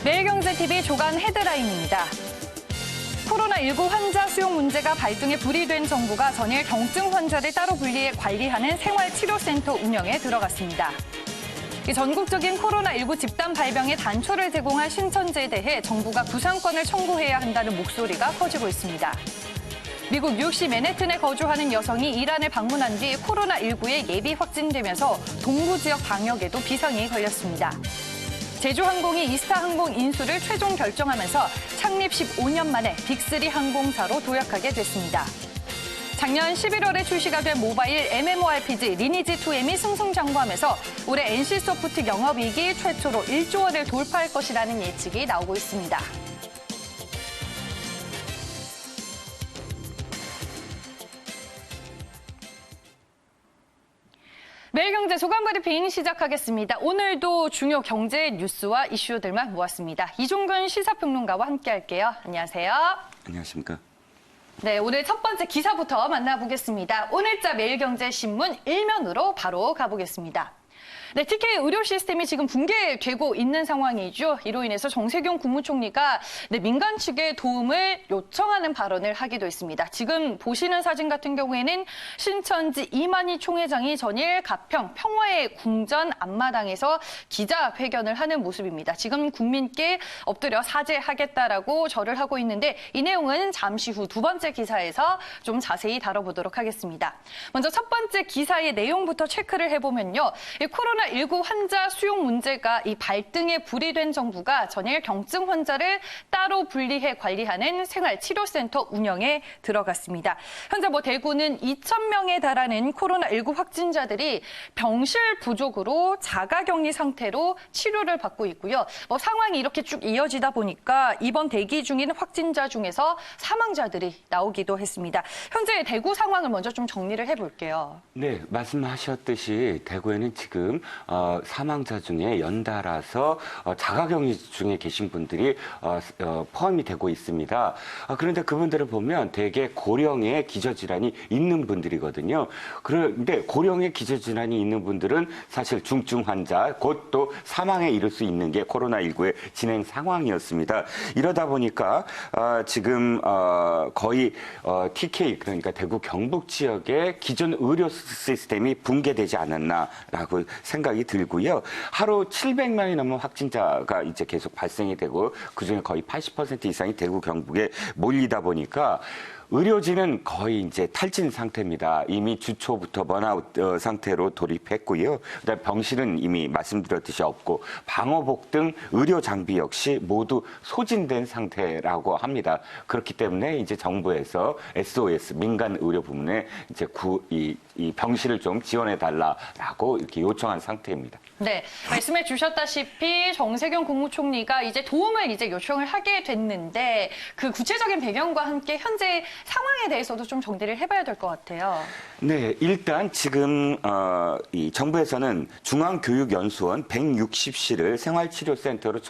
매일경제TV 조간 헤드라인입니다. 코로나19 환자 수용 문제가 발등에 불이 된 정부가 전일 경증 환자를 따로 분리해 관리하는 생활치료센터 운영에 들어갔습니다. 전국적인 코로나19 집단 발병에 단초를 제공한 신천지에 대해 정부가 구상권을 청구해야 한다는 목소리가 커지고 있습니다. 미국 뉴욕시 맨해튼에 거주하는 여성이 이란을 방문한 뒤 코로나19에 예비 확진되면서 동부 지역 방역에도 비상이 걸렸습니다. 제주항공이 이스타항공 인수를 최종 결정하면서 창립 15년 만에 빅3 항공사로 도약하게 됐습니다. 작년 11월에 출시가 된 모바일 MMORPG 리니지2M이 승승장구하면서 올해 NC소프트 영업이익이 최초로 1조 원을 돌파할 것이라는 예측이 나오고 있습니다. 매일경제 소감 브리핑 시작하겠습니다. 오늘도 중요 경제 뉴스와 이슈들만 모았습니다. 이종근 시사평론가와 함께할게요. 안녕하세요. 안녕하십니까. 네, 오늘 첫 번째 기사부터 만나보겠습니다. 오늘자 매일경제신문 1면으로 바로 가보겠습니다. 네, TK 의료 시스템이 지금 붕괴되고 있는 상황이죠. 이로 인해서 정세균 국무총리가 민간 측의 도움을 요청하는 발언을 하기도 했습니다. 지금 보시는 사진 같은 경우에는 신천지 이만희 총회장이 전일 가평 평화의 궁전 앞마당에서 기자회견을 하는 모습입니다. 지금 국민께 엎드려 사죄하겠다라고 절을 하고 있는데 이 내용은 잠시 후 두 번째 기사에서 좀 자세히 다뤄보도록 하겠습니다. 먼저 첫 번째 기사의 내용부터 체크를 해보면요. 코로나19 환자 수용 문제가 이 발등에 불이 된 정부가 전일 경증 환자를 따로 분리해 관리하는 생활치료센터 운영에 들어갔습니다. 현재 대구는 2,000명에 달하는 코로나19 확진자들이 병실 부족으로 자가격리 상태로 치료를 받고 있고요. 상황이 이렇게 쭉 이어지다 보니까 이번 대기 중인 확진자 중에서 사망자들이 나오기도 했습니다. 현재 대구 상황을 먼저 좀 정리를 해볼게요. 네, 말씀하셨듯이 대구에는 지금 사망자 중에 연달아서 자가격리 중에 계신 분들이 포함이 되고 있습니다. 그런데 그분들을 보면 대개 고령의 기저질환이 있는 분들이거든요. 그런데 고령의 기저질환이 있는 분들은 사실 중증 환자, 곧 또 사망에 이를 수 있는 게 코로나19의 진행 상황이었습니다. 이러다 보니까 지금 거의 TK, 그러니까 대구 경북 지역의 기존 의료 시스템이 붕괴되지 않았나라고 생각이 들고요. 하루 700명이 넘는 확진자가 이제 계속 발생이 되고 그중에 거의 80% 이상이 대구 경북에 몰리다 보니까 의료진은 거의 이제 탈진 상태입니다. 이미 주초부터 번아웃 상태로 돌입했고요. 그다음에 병실은 이미 말씀드렸듯이 없고 방호복 등 의료 장비 역시 모두 소진된 상태라고 합니다. 그렇기 때문에 이제 정부에서 SOS 민간 의료 부문에 이제 이 병실을 좀 지원해 달라라고 이렇게 요청한 상태입니다. 네, 말씀해 주셨다시피 정세균 국무총리가 이제 도움을 요청을 하게 됐는데 그 구체적인 배경과 함께 현재 상황에 대해서도 좀 정리를 해봐야 될 것 같아요. 네, 일단 지금 이 정부에서는 중앙교육연수원 160실을 생활치료센터로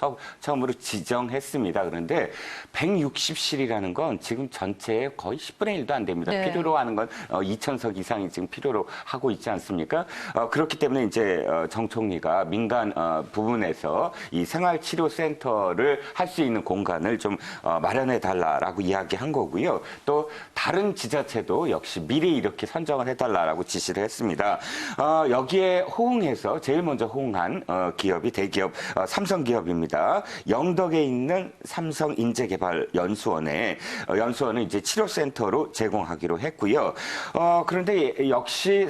처음으로 지정했습니다. 그런데 160실이라는 건 지금 전체의 거의 10분의 1도 안 됩니다. 네. 필요로 하는 건 2,000석 이상이 지금 필요로 하고 있지 않습니까? 그렇기 때문에 이제 정 총리가 민간 부분에서 이 생활치료센터를 할 수 있는 공간을 좀 마련해 달라라고 이야기한 거고요. 또 다른 지자체도 역시 미리 이렇게 선정을 해달라라고 지시를 했습니다. 여기에 호응해서 제일 먼저 호응한 기업이 대기업 삼성기업입니다. 영덕에 있는 삼성인재개발연수원에 연수원은 이제 치료센터로 제공하기로 했고요. 그런데 역시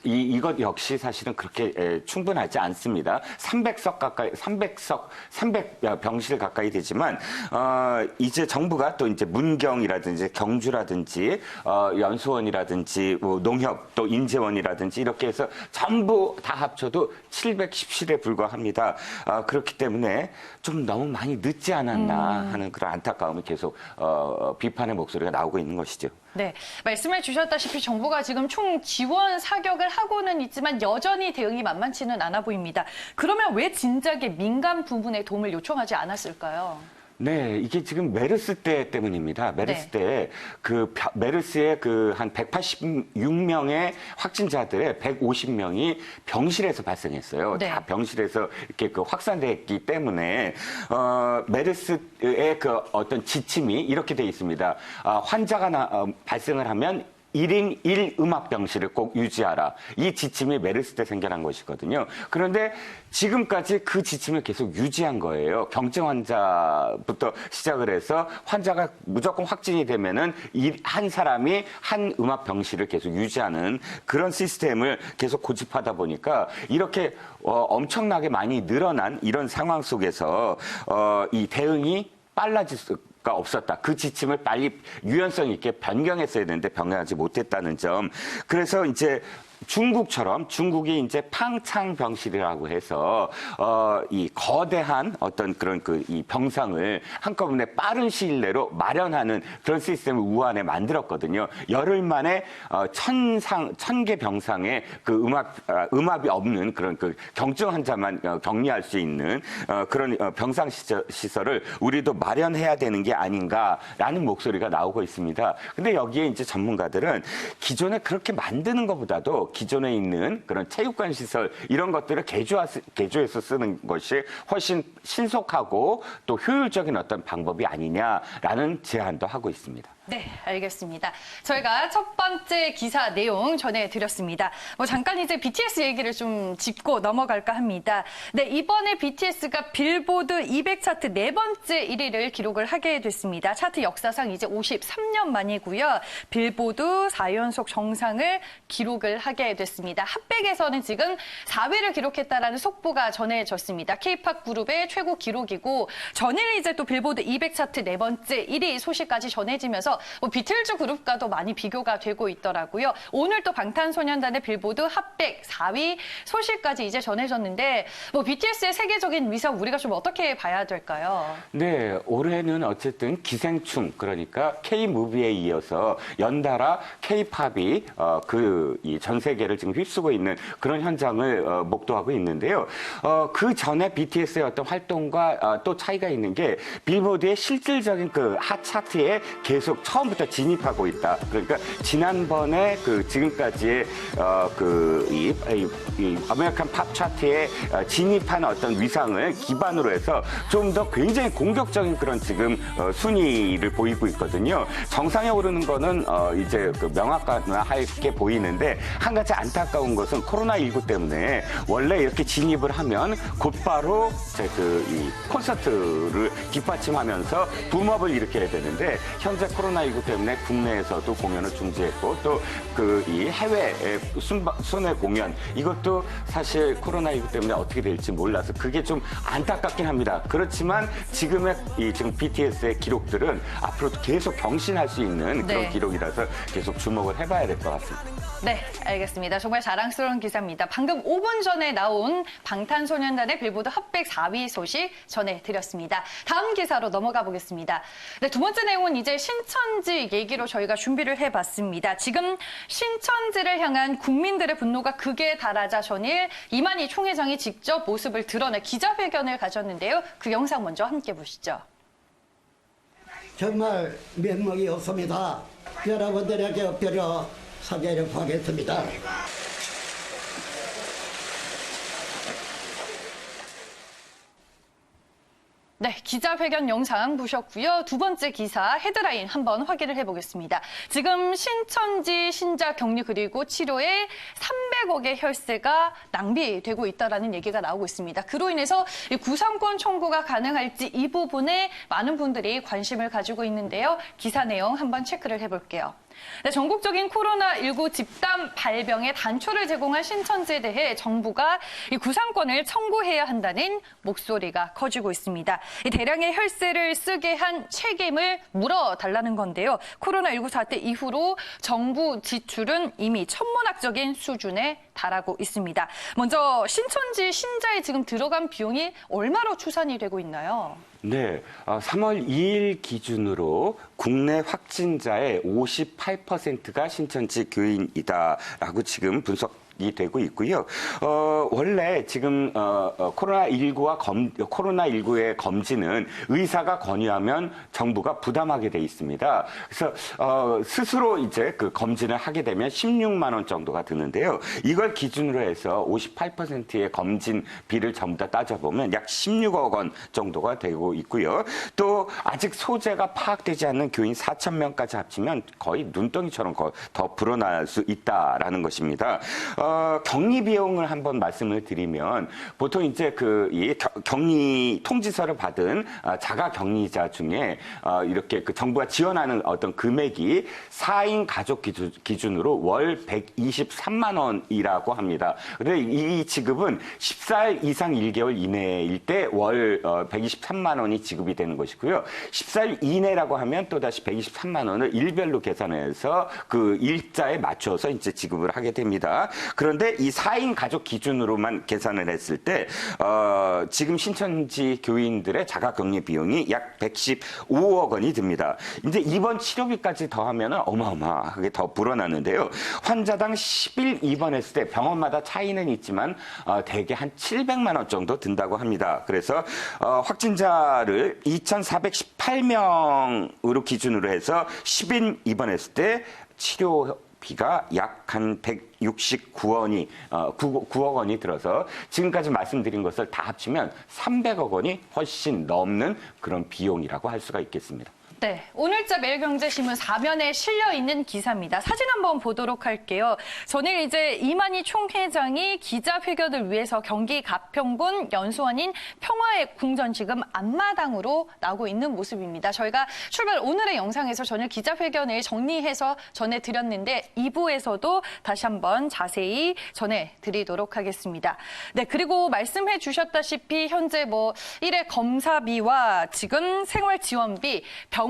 이것 역시 사실은 그렇게 충분하지 않습니다. 300석 가까이, 300병실 가까이 되지만 이제 정부가 또 이제 문경이라든지 경주라든지 연수원이라든지 농협 또 인재원이라든지 이렇게 해서 전부 다 합쳐도 710실에 불과합니다. 그렇기 때문에 좀 너무 많이 늦지 않았나 하는 그런 안타까움이 계속 비판의 목소리가 나오고 있는 것이죠. 네, 말씀해 주셨다시피 정부가 지금 총 지원 사격을 하고는 있지만 여전히 대응이 만만치는 않아 보입니다. 그러면 왜 진작에 민간 부분의 도움을 요청하지 않았을까요? 네, 이게 지금 메르스 때 때문입니다. 메르스 네. 때 메르스의 한 186명의 확진자들의 150명이 병실에서 발생했어요. 네. 다 병실에서 이렇게 확산됐기 때문에 메르스의 어떤 지침이 이렇게 돼 있습니다. 환자가 발생을 하면 1인 1음압병실을 꼭 유지하라. 이 지침이 메르스 때 생겨난 것이거든요. 그런데 지금까지 그 지침을 계속 유지한 거예요. 경증 환자부터 시작을 해서 환자가 무조건 확진이 되면은 한 사람이 한 음압병실을 계속 유지하는 그런 시스템을 계속 고집하다 보니까 이렇게 엄청나게 많이 늘어난 이런 상황 속에서 이 대응이 빨라질 수가 없었다. 그 지침을 빨리 유연성 있게 변경했어야 되는데 변경하지 못했다는 점. 그래서 이제 중국이 이제 팡창병실이라고 해서 이 거대한 어떤 그런 이 병상을 한꺼번에 빠른 시일 내로 마련하는 그런 시스템을 우한에 만들었거든요. 열흘 만에 1,000개 병상에 음압이 없는 그런 경증 환자만 격리할 수 있는 그런 병상 시설을 우리도 마련해야 되는 게 아닌가라는 목소리가 나오고 있습니다. 근데 여기에 이제 전문가들은 기존에 그렇게 만드는 것보다도 기존에 있는 그런 체육관 시설 이런 것들을 개조해서 쓰는 것이 훨씬 신속하고 또 효율적인 어떤 방법이 아니냐라는 제안도 하고 있습니다. 네, 알겠습니다. 저희가 첫 번째 기사 내용 전해드렸습니다. 잠깐 이제 BTS 얘기를 좀 짚고 넘어갈까 합니다. 네, 이번에 BTS가 빌보드 200 차트 네 번째 1위를 기록을 하게 됐습니다. 차트 역사상 이제 53년 만이고요. 빌보드 4연속 정상을 기록을 하게 됐습니다. 핫백에서는 지금 4위를 기록했다라는 속보가 전해졌습니다. K-팝 그룹의 최고 기록이고 전일 이제 또 빌보드 200 차트 네 번째 1위 소식까지 전해지면서 비틀즈 그룹과도 많이 비교가 되고 있더라고요. 오늘 또 방탄소년단의 빌보드 핫백 4위 소식까지 이제 전해졌는데 BTS의 세계적인 위상 우리가 좀 어떻게 봐야 될까요? 네, 올해는 어쨌든 기생충 그러니까 K-무비에 이어서 연달아 K-팝이 이 전 세계를 지금 휩쓰고 있는 그런 현장을 목도하고 있는데요. 그 전에 BTS의 어떤 활동과 또 차이가 있는 게 빌보드의 실질적인 핫 차트에 계속 처음부터 진입하고 있다. 그러니까 지난번에 지금까지의 이 아메리칸 팝 차트에 진입한 어떤 위상을 기반으로 해서 좀 더 굉장히 공격적인 그런 지금 순위를 보이고 있거든요. 정상에 오르는 거는 이제 명확하게 보이는데 한 가지 안타까운 것은 코로나19 때문에 원래 이렇게 진입을 하면 곧바로 이 콘서트를 뒷받침하면서 붐업을 일으켜야 되는데 현재 코로나19 때문에 국내에서도 공연을 중지했고 또 이 해외 순회 공연 이것도 사실 코로나19 때문에 어떻게 될지 몰라서 그게 좀 안타깝긴 합니다. 그렇지만 지금 BTS의 기록들은 앞으로도 계속 경신할 수 있는 그런 네. 기록이라서 계속 주목을 해봐야 될 것 같습니다. 네, 알겠습니다. 정말 자랑스러운 기사입니다. 방금 5분 전에 나온 방탄소년단의 빌보드 핫백 4위 소식 전해드렸습니다. 다음 기사로 넘어가 보겠습니다. 네, 두 번째 내용은 이제 신천지 얘기로 저희가 준비를 해봤습니다. 지금 신천지를 향한 국민들의 분노가 극에 달하자 전일 이만희 총회장이 직접 모습을 드러내 기자회견을 가졌는데요. 그 영상 먼저 함께 보시죠. 정말 면목이 없습니다. 여러분들에게 엎드려 사죄를 구하겠습니다. 네, 기자회견 영상 보셨고요. 두 번째 기사 헤드라인 한번 확인을 해보겠습니다. 지금 신천지 신자 격리 그리고 치료에 300억의 혈세가 낭비되고 있다는 얘기가 나오고 있습니다. 그로 인해서 구상권 청구가 가능할지 이 부분에 많은 분들이 관심을 가지고 있는데요. 기사 내용 한번 체크를 해볼게요. 네, 전국적인 코로나19 집단 발병에 단초를 제공한 신천지에 대해 정부가 이 구상권을 청구해야 한다는 목소리가 커지고 있습니다. 이 대량의 혈세를 쓰게 한 책임을 물어달라는 건데요. 코로나19 사태 이후로 정부 지출은 이미 천문학적인 수준에 달하고 있습니다. 먼저 신천지 신자에 지금 들어간 비용이 얼마로 추산이 되고 있나요? 네, 3월 2일 기준으로 국내 확진자의 58%가 신천지 교인이다라고 지금 이 되고 있고요. 원래 지금 코로나19의 검진은 의사가 권유하면 정부가 부담하게 돼 있습니다. 그래서 스스로 이제 그 검진을 하게 되면 16만 원 정도가 드는데요. 이걸 기준으로 해서 58%의 검진비를 전부 다 따져보면 약 16억 원 정도가 되고 있고요. 또 아직 소재가 파악되지 않는 교인 4천 명까지 합치면 거의 눈덩이처럼 더 불어날 수 있다라는 것입니다. 격리 비용을 한번 말씀을 드리면 보통 이제 이 격리 통지서를 받은 자가 격리자 중에 이렇게 그 정부가 지원하는 어떤 금액이 4인 가족 기준으로 월 123만 원이라고 합니다. 그런데 이 지급은 14일 이상 1개월 이내일 때 월 123만 원이 지급이 되는 것이고요. 14일 이내라고 하면 또다시 123만 원을 일별로 계산해서 그 일자에 맞춰서 이제 지급을 하게 됩니다. 그런데 이 4인 가족 기준으로만 계산을 했을 때 지금 신천지 교인들의 자가격리 비용이 약 115억 원이 듭니다. 이제 입원 치료비까지 더하면 어마어마하게 더 불어나는데요. 환자당 10일 입원했을 때 병원마다 차이는 있지만 대개 한 700만 원 정도 든다고 합니다. 그래서 확진자를 2,418명으로 기준으로 해서 10인 입원했을 때 치료비가 약 한 9억 원이 들어서 지금까지 말씀드린 것을 다 합치면 300억 원이 훨씬 넘는 그런 비용이라고 할 수가 있겠습니다. 네, 오늘자 매일경제신문 4면에 실려 있는 기사입니다. 사진 한번 보도록 할게요. 전일 이제 이만희 총회장이 기자회견을 위해서 경기 가평군 연수원인 평화의 궁전 지금 앞마당으로 나오고 있는 모습입니다. 저희가 출발 오늘의 영상에서 전일 기자회견을 정리해서 전해드렸는데 2부에서도 다시 한번 자세히 전해드리도록 하겠습니다. 네, 그리고 말씀해 주셨다시피 현재 1회 검사비와 지금 생활지원비, 병원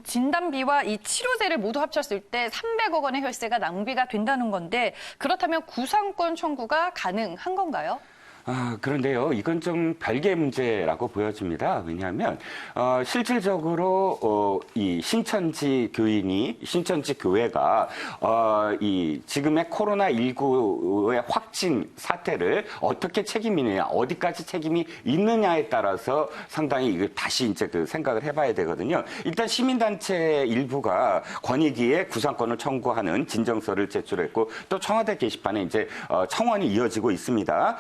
진단비와 이 치료제를 모두 합쳤을 때 300억 원의 혈세가 낭비가 된다는 건데 그렇다면 구상권 청구가 가능한 건가요? 그런데요, 이건 좀 별개 문제라고 보여집니다. 왜냐하면, 실질적으로, 이 신천지 교회가, 이 지금의 코로나19의 확진 사태를 어떻게 책임이느냐, 어디까지 책임이 있느냐에 따라서 상당히 이걸 다시 이제 그 생각을 해봐야 되거든요. 일단 시민단체 일부가 권익위에 구상권을 청구하는 진정서를 제출했고, 또 청와대 게시판에 이제 청원이 이어지고 있습니다.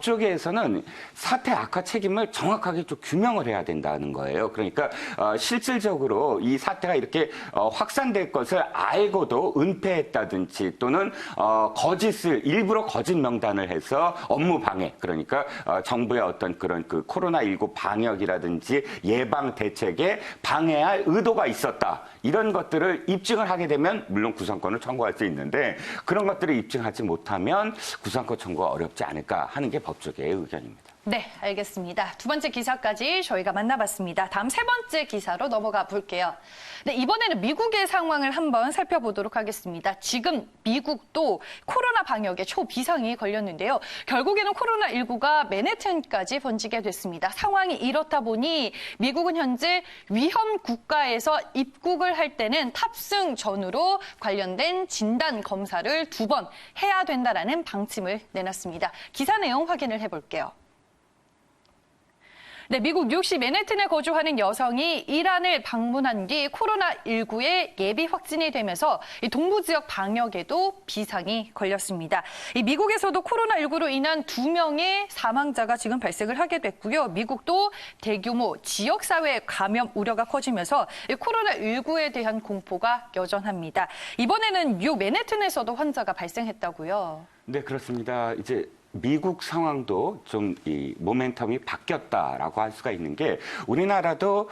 쪽에서는 사태 악화 책임을 정확하게 좀 규명을 해야 된다는 거예요. 그러니까 실질적으로 이 사태가 이렇게 확산될 것을 알고도 은폐했다든지 또는 일부러 거짓 명단을 해서 업무 방해, 그러니까 정부의 어떤 그런 그 코로나19 방역이라든지 예방 대책에 방해할 의도가 있었다. 이런 것들을 입증을 하게 되면 물론 구상권을 청구할 수 있는데 그런 것들을 입증하지 못하면 구상권 청구가 어렵지 않을까 하는 게 법조계의 의견입니다. 네, 알겠습니다. 두 번째 기사까지 저희가 만나봤습니다. 다음 세 번째 기사로 넘어가 볼게요. 네, 이번에는 미국의 상황을 한번 살펴보도록 하겠습니다. 지금 미국도 코로나 방역에 초비상이 걸렸는데요. 결국에는 코로나19가 맨해튼까지 번지게 됐습니다. 상황이 이렇다 보니 미국은 현재 위험 국가에서 입국을 할 때는 탑승 전후로 관련된 진단 검사를 2번 해야 된다라는 방침을 내놨습니다. 기사 내용 확인을 해볼게요. 네, 미국 뉴욕시 맨해튼에 거주하는 여성이 이란을 방문한 뒤 코로나19에 예비 확진이 되면서 이 동부 지역 방역에도 비상이 걸렸습니다. 이 미국에서도 코로나19로 인한 2명의 사망자가 지금 발생을 하게 됐고요. 미국도 대규모 지역사회 감염 우려가 커지면서 이 코로나19에 대한 공포가 여전합니다. 이번에는 뉴욕 맨해튼에서도 환자가 발생했다고요. 네, 그렇습니다. 이제 미국 상황도 좀 이 모멘텀이 바뀌었다라고 할 수가 있는 게 우리나라도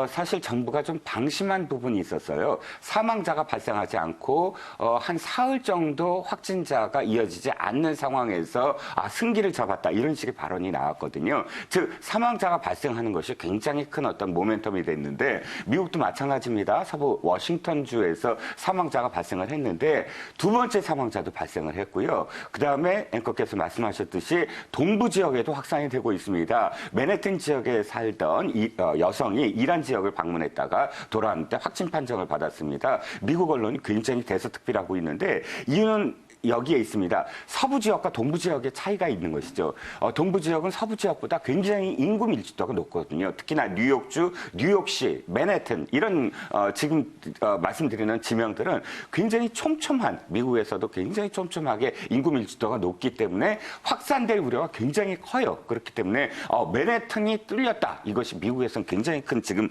사실 정부가 좀 방심한 부분이 있었어요. 사망자가 발생하지 않고 한 사흘 정도 확진자가 이어지지 않는 상황에서 승기를 잡았다 이런 식의 발언이 나왔거든요. 즉 사망자가 발생하는 것이 굉장히 큰 어떤 모멘텀이 됐는데 미국도 마찬가지입니다. 서부 워싱턴주에서 사망자가 발생을 했는데 두 번째 사망자도 발생을 했고요. 그다음에 앵커께서 말씀하셨듯이 동부 지역에도 확산이 되고 있습니다. 맨해튼 지역에 살던 여성이 이란 지역을 방문했다가 돌아왔는데 확진 판정을 받았습니다. 미국 언론이 굉장히 대서특필하고 있는데 이유는 여기에 있습니다. 서부 지역과 동부 지역의 차이가 있는 것이죠. 동부 지역은 서부 지역보다 굉장히 인구 밀집도가 높거든요. 특히나 뉴욕주, 뉴욕시, 맨해튼 이런 지금 말씀드리는 지명들은 굉장히 촘촘한 미국에서도 굉장히 촘촘하게 인구 밀집도가 높기 때문에 확산될 우려가 굉장히 커요. 그렇기 때문에 맨해튼이 뚫렸다. 이것이 미국에서는 굉장히 큰 지금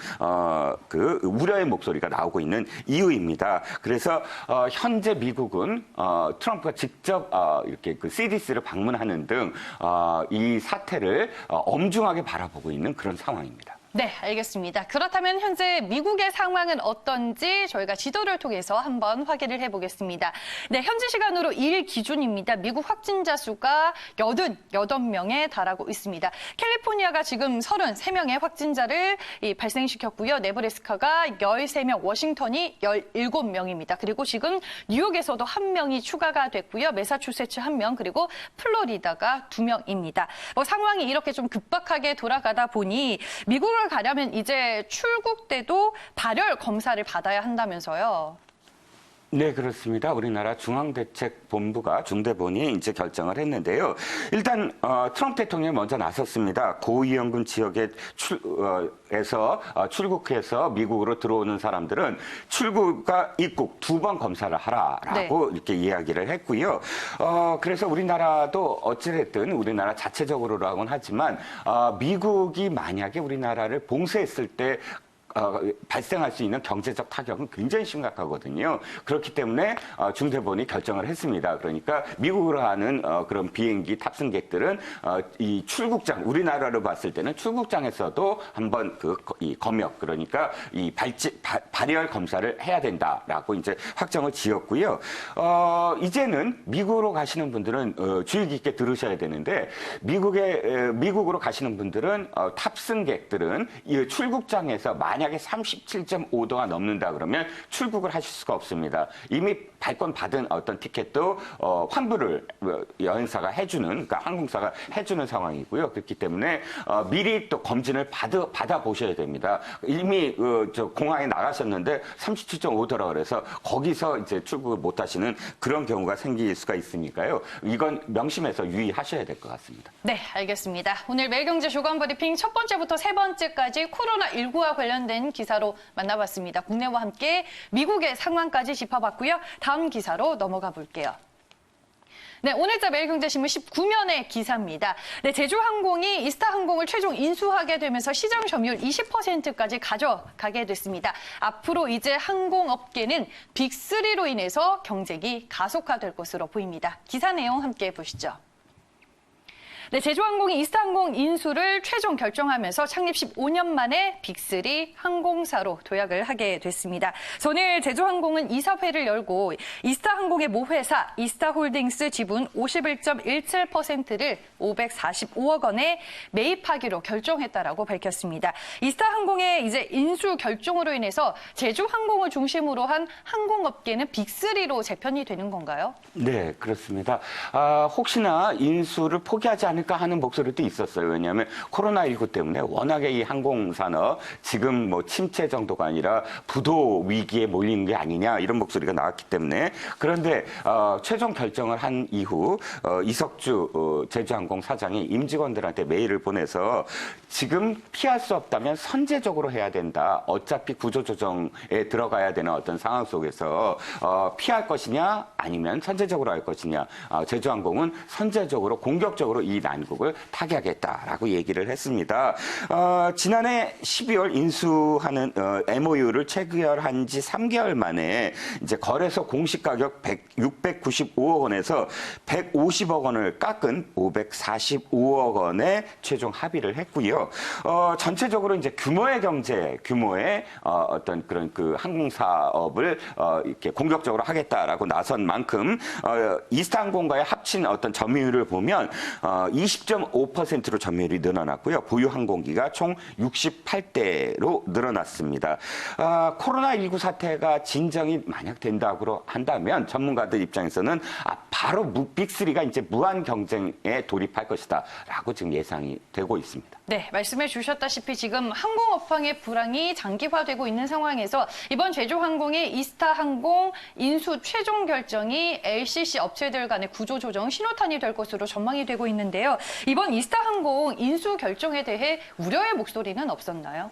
그 우려의 목소리가 나오고 있는 이유입니다. 그래서 현재 미국은 트럼프가 직접 이렇게 그 CDC를 방문하는 등 이 사태를 엄중하게 바라보고 있는 그런 상황입니다. 네, 알겠습니다. 그렇다면 현재 미국의 상황은 어떤지 저희가 지도를 통해서 한번 확인을 해보겠습니다. 네, 현지 시간으로 2일 기준입니다. 미국 확진자 수가 88명에 달하고 있습니다. 캘리포니아가 지금 33명의 확진자를 발생시켰고요. 네브래스카가 13명, 워싱턴이 17명입니다. 그리고 지금 뉴욕에서도 1명이 추가가 됐고요. 매사추세츠 1명, 그리고 플로리다가 2명입니다. 상황이 이렇게 좀 급박하게 돌아가다 보니 미국을 가려면 이제 출국 때도 발열 검사를 받아야 한다면서요. 네, 그렇습니다. 우리나라 중앙대책본부가 중대본이 이제 결정을 했는데요. 일단 트럼프 대통령이 먼저 나섰습니다. 고위험군 지역에 출국해서 미국으로 들어오는 사람들은 출국과 입국 2번 검사를 하라라고 네. 이렇게 이야기를 했고요. 그래서 우리나라도 어찌됐든 우리나라 자체적으로라고는 하지만 미국이 만약에 우리나라를 봉쇄했을 때 발생할 수 있는 경제적 타격은 굉장히 심각하거든요. 그렇기 때문에 중대본이 결정을 했습니다. 그러니까 미국으로 가는 그런 비행기 탑승객들은 이 출국장, 우리나라로 봤을 때는 출국장에서도 한번 이 검역, 그러니까 이 발열 검사를 해야 된다라고 이제 확정을 지었고요. 이제는 미국으로 가시는 분들은 주의 깊게 들으셔야 되는데 미국으로 가시는 분들은 탑승객들은 이 출국장에서 만약에 37.5도가 넘는다 그러면 출국을 하실 수가 없습니다. 이미 발권 받은 어떤 티켓도 환불을 여행사가 해주는, 그러니까 항공사가 해주는 상황이고요. 그렇기 때문에 미리 또 검진을 받아 보셔야 됩니다. 이미 공항에 나가셨는데 37.5도라 그래서 거기서 이제 출국을 못 하시는 그런 경우가 생길 수가 있으니까요. 이건 명심해서 유의하셔야 될 것 같습니다. 네, 알겠습니다. 오늘 매일경제 주간 브리핑 첫 번째부터 세 번째까지 코로나19와 관련된 기사로 만나봤습니다. 국내와 함께 미국의 상황까지 짚어봤고요. 다음 기사로 넘어가 볼게요. 네, 오늘자 매일경제신문 19면의 기사입니다. 네, 제주항공이 이스타항공을 최종 인수하게 되면서 시장 점유율 20%까지 가져가게 됐습니다. 앞으로 이제 항공업계는 빅3로 인해서 경쟁이 가속화될 것으로 보입니다. 기사 내용 함께 보시죠. 네, 제주항공이 이스타항공 인수를 최종 결정하면서 창립 15년 만에 빅3 항공사로 도약을 하게 됐습니다. 오늘 제주항공은 이사회를 열고 이스타항공의 모회사 이스타홀딩스 지분 51.17%를 545억 원에 매입하기로 결정했다라고 밝혔습니다. 이스타항공의 이제 인수 결정으로 인해서 제주항공을 중심으로 한 항공업계는 빅3로 재편이 되는 건가요? 네, 그렇습니다. 혹시나 인수를 포기하지 않을까 하는 목소리도 있었어요. 왜냐하면 코로나19 때문에 워낙에 이 항공산업 지금 뭐 침체 정도가 아니라 부도 위기에 몰리는 게 아니냐 이런 목소리가 나왔기 때문에 그런데 최종 결정을 한 이후 이석주 제주항공 사장이 임직원들한테 메일을 보내서 지금 피할 수 없다면 선제적으로 해야 된다. 어차피 구조조정에 들어가야 되는 어떤 상황 속에서 피할 것이냐 아니면 선제적으로 할 것이냐. 제주항공은 선제적으로 공격적으로 이 난국을 타개하겠다라고 얘기를 했습니다. 지난해 12월 인수하는 MOU를 체결한 지 3개월 만에 이제 거래소 공시 가격 695억 원에서 150억 원을 깎은 545억 원에 최종 합의를 했고요. 전체적으로 이제 규모의 어떤 그런 그 항공사업을 이렇게 공격적으로 하겠다라고 나선 만큼 이스타항공과의 합친 어떤 점유율을 보면 20.5%로 점유율이 늘어났고요. 보유 항공기가 총 68대로 늘어났습니다. 코로나19 사태가 진정이 만약 된다고 한다면 전문가들 입장에서는 바로 빅3가 이제 무한 경쟁에 돌입할 것이다라고 지금 예상이 되고 있습니다. 네, 말씀해 주셨다시피 지금 항공업황의 불황이 장기화되고 있는 상황에서 이번 제주항공의 이스타항공 인수 최종 결정이 LCC 업체들 간의 구조조정 신호탄이 될 것으로 전망이 되고 있는데요. 이번 이스타항공 인수 결정에 대해 우려의 목소리는 없었나요?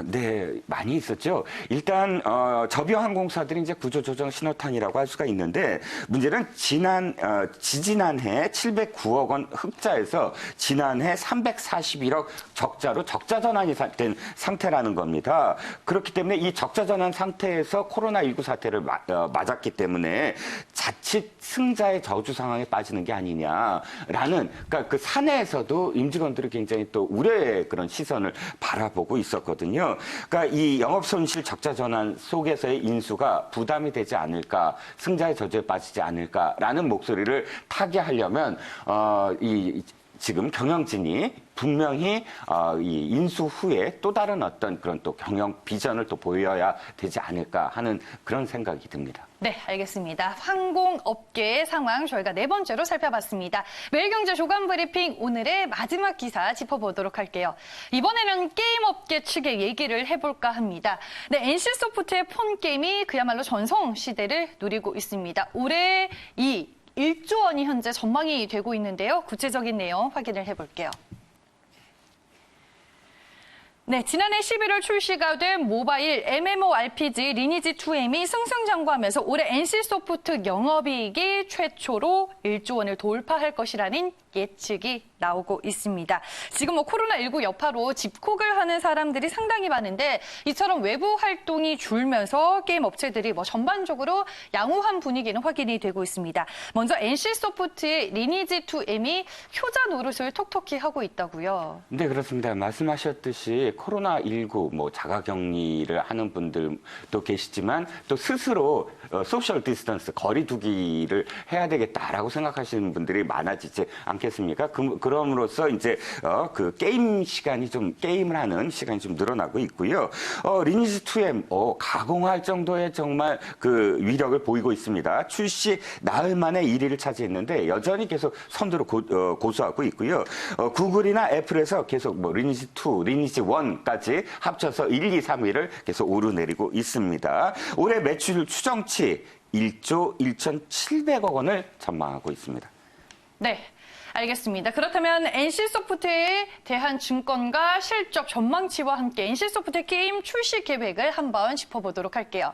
네, 많이 있었죠. 일단 저비용 항공사들이 이제 구조조정 신호탄이라고 할 수가 있는데 문제는 지지난해 709억 원 흑자에서 지난해 341억 적자로 적자 전환이 된 상태라는 겁니다. 그렇기 때문에 이 적자 전환 상태에서 코로나19 사태를 맞았기 때문에 자칫 승자의 저주 상황에 빠지는 게 아니냐라는, 그러니까 그 사내에서도 임직원들이 굉장히 또 우려의 그런 시선을 바라보고 있었거든요. 그러니까 이 영업 손실 적자 전환 속에서의 인수가 부담이 되지 않을까, 승자의 저주에 빠지지 않을까라는 목소리를 타개하려면 지금 경영진이 분명히 이 인수 후에 또 다른 어떤 그런 또 경영 비전을 또 보여야 되지 않을까 하는 그런 생각이 듭니다. 네, 알겠습니다. 항공업계의 상황 저희가 네 번째로 살펴봤습니다. 매일경제 조간 브리핑 오늘의 마지막 기사 짚어보도록 할게요. 이번에는 게임업계 측의 얘기를 해볼까 합니다. 네, NC소프트의 폰게임이 그야말로 전성시대를 누리고 있습니다. 올해 이 1조 원이 현재 전망이 되고 있는데요. 구체적인 내용 확인을 해볼게요. 네, 지난해 11월 출시가 된 모바일 MMORPG 리니지2M이 승승장구하면서 올해 NC소프트 영업이익이 최초로 1조 원을 돌파할 것이라는 예측이 나오고 있습니다. 지금 코로나19 여파로 집콕을 하는 사람들이 상당히 많은데 이처럼 외부 활동이 줄면서 게임 업체들이 전반적으로 양호한 분위기는 확인이 되고 있습니다. 먼저 NC소프트의 리니지2M이 효자 노릇을 톡톡히 하고 있다고요. 네, 그렇습니다. 말씀하셨듯이 코로나19 자가격리를 하는 분들도 계시지만 또 스스로 소셜 디스턴스 거리 두기를 해야 되겠다라고 생각하시는 분들이 많아지지 않겠습니까? 그럼으로써 이제 그 게임 시간이 게임을 하는 시간이 좀 늘어나고 있고요. 리니지2M 가공할 정도의 정말 그 위력을 보이고 있습니다. 출시 나흘 만에 1위를 차지했는데 여전히 계속 선두를 고수하고 있고요. 구글이나 애플에서 계속 리니지2, 리니지1까지 합쳐서 1, 2, 3위를 계속 오르내리고 있습니다. 올해 매출 추정치 1조 1,700억 원을 전망하고 있습니다. 네. 알겠습니다. 그렇다면 NC소프트의 대한증권과 실적 전망치와 함께 NC소프트의 게임 출시 계획을 한번 짚어보도록 할게요.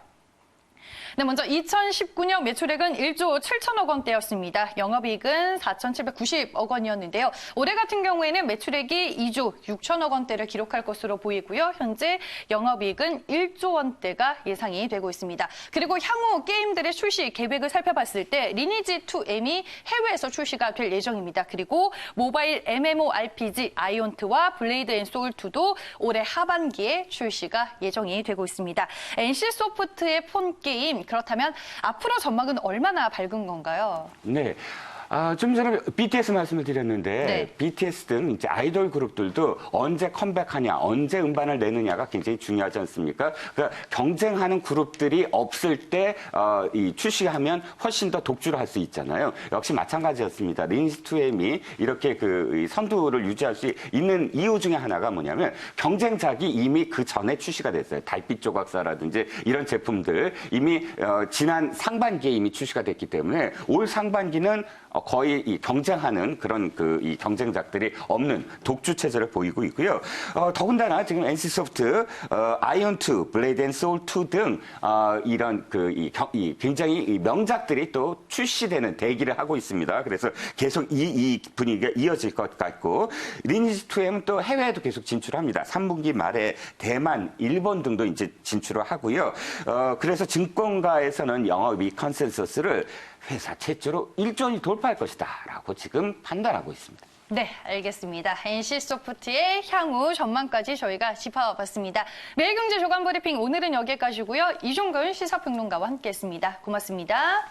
네, 먼저 2019년 매출액은 1조 7천억 원대였습니다. 영업이익은 4,790억 원이었는데요. 올해 같은 경우에는 매출액이 2조 6천억 원대를 기록할 것으로 보이고요. 현재 영업이익은 1조 원대가 예상이 되고 있습니다. 그리고 향후 게임들의 출시 계획을 살펴봤을 때 리니지2M이 해외에서 출시가 될 예정입니다. 그리고 모바일 MMORPG 아이온트와 블레이드 앤 소울2도 올해 하반기에 출시가 예정이 되고 있습니다. NC소프트의 폰게임, 그렇다면 앞으로 전망은 얼마나 밝은 건가요? 네. 좀 전에 BTS 말씀을 드렸는데 네. BTS 등 이제 아이돌 그룹들도 언제 컴백하냐, 언제 음반을 내느냐가 굉장히 중요하지 않습니까? 그러니까 경쟁하는 그룹들이 없을 때 이 출시하면 훨씬 더 독주를 할 수 있잖아요. 역시 마찬가지였습니다. 리니지2M이 이렇게 그 선두를 유지할 수 있는 이유 중에 하나가 뭐냐면 경쟁작이 이미 그 전에 출시가 됐어요. 달빛 조각사라든지 이런 제품들 이미 지난 상반기에 이미 출시가 됐기 때문에 올 상반기는 거의 이 경쟁하는 그런 이 경쟁작들이 없는 독주 체제를 보이고 있고요. 더군다나 지금 NC소프트, 아이온2, 블레이드 앤 소울2 등 이런 이 굉장히 명작들이 또 출시되는 대기를 하고 있습니다. 그래서 계속 이 분위기가 이어질 것 같고 리니지2M은 또 해외에도 계속 진출합니다. 3분기 말에 대만, 일본 등도 이제 진출을 하고요. 그래서 증권가에서는 영업이익 컨센서스를 회사 최초로 1조 원이 돌파할 것이다 라고 지금 판단하고 있습니다. 네, 알겠습니다. NC소프트의 향후 전망까지 저희가 짚어봤습니다. 매일경제 조간 브리핑 오늘은 여기까지고요. 이종근 시사평론가와 함께했습니다. 고맙습니다.